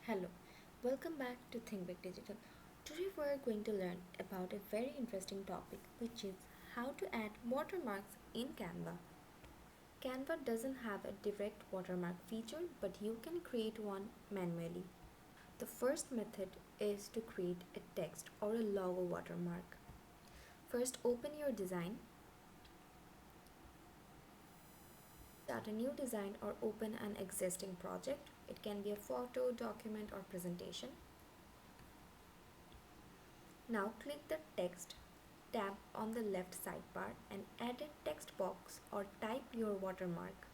Hello, welcome back to Think Big Digital. Today we are going to learn about a very interesting topic, which is how to add watermarks in Canva. Canva doesn't have a direct watermark feature, but you can create one manually. The first method is to create a text or a logo watermark. First, open your design, start a new design, or open an existing project. It can be a photo, document, or presentation. Now click the text tab on the left sidebar and add a text box or type your watermark.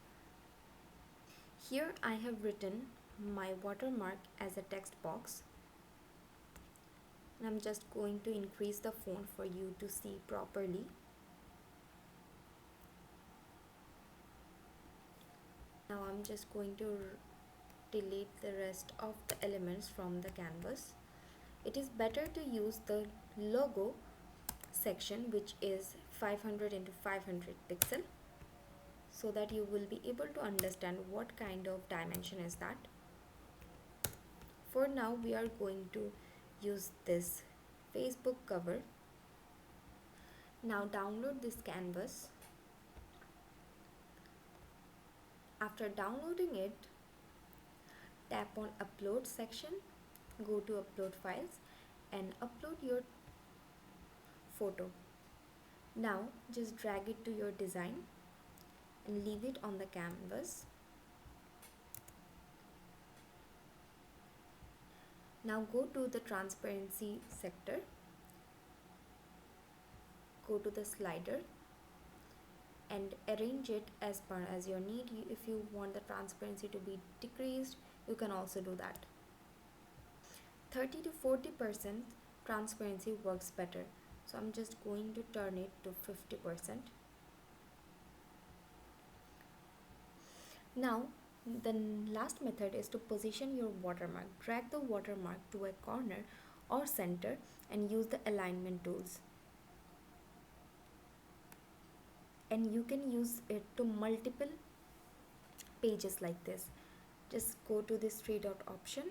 Here I have written my watermark as a text box, and I'm just going to increase the font for you to see properly. Now I'm just going to delete the rest of the elements from the canvas. It is better to use the logo section, which is 500 into 500 pixel, so that you will be able to understand what kind of dimension is that. For now we are going to use this Facebook cover. Now download this canvas. After downloading it, tap on upload section, go to upload files and upload your photo. Now just drag it to your design and leave it on the canvas. Now go to the transparency sector, go to the slider and arrange it as per as your need. If you want the transparency to be decreased, you can also do that. 30 to 40% transparency works better, so I'm just going to turn it to 50%. Now the last method is to position your watermark. Drag the watermark to a corner or center and use the alignment tools. And you can use it to multiple pages like this. Just go to this three dot option,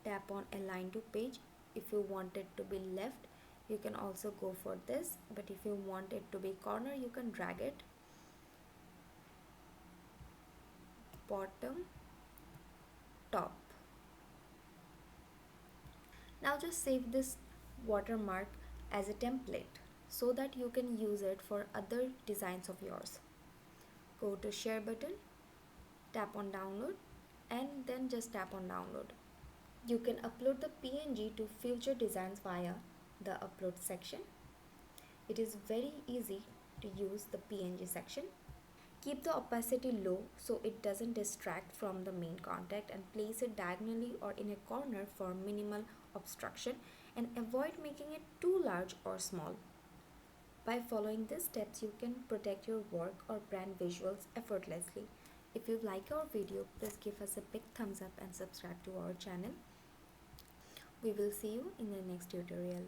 tap on align to page. If you want it to be left, you can also go for this, but if you want it to be corner, you can drag it. Bottom, top. Now just save this watermark as a template so that you can use it for other designs of yours. Go to share button, tap on download and then just tap on download. You can upload the PNG to future designs via the upload section. It is very easy to use the PNG section. Keep the opacity low so it doesn't distract from the main content, and place it diagonally or in a corner for minimal obstruction, and avoid making it too large or small. By following these steps, you can protect your work or brand visuals effortlessly. If you like our video, please give us a big thumbs up and subscribe to our channel. We will see you in the next tutorial.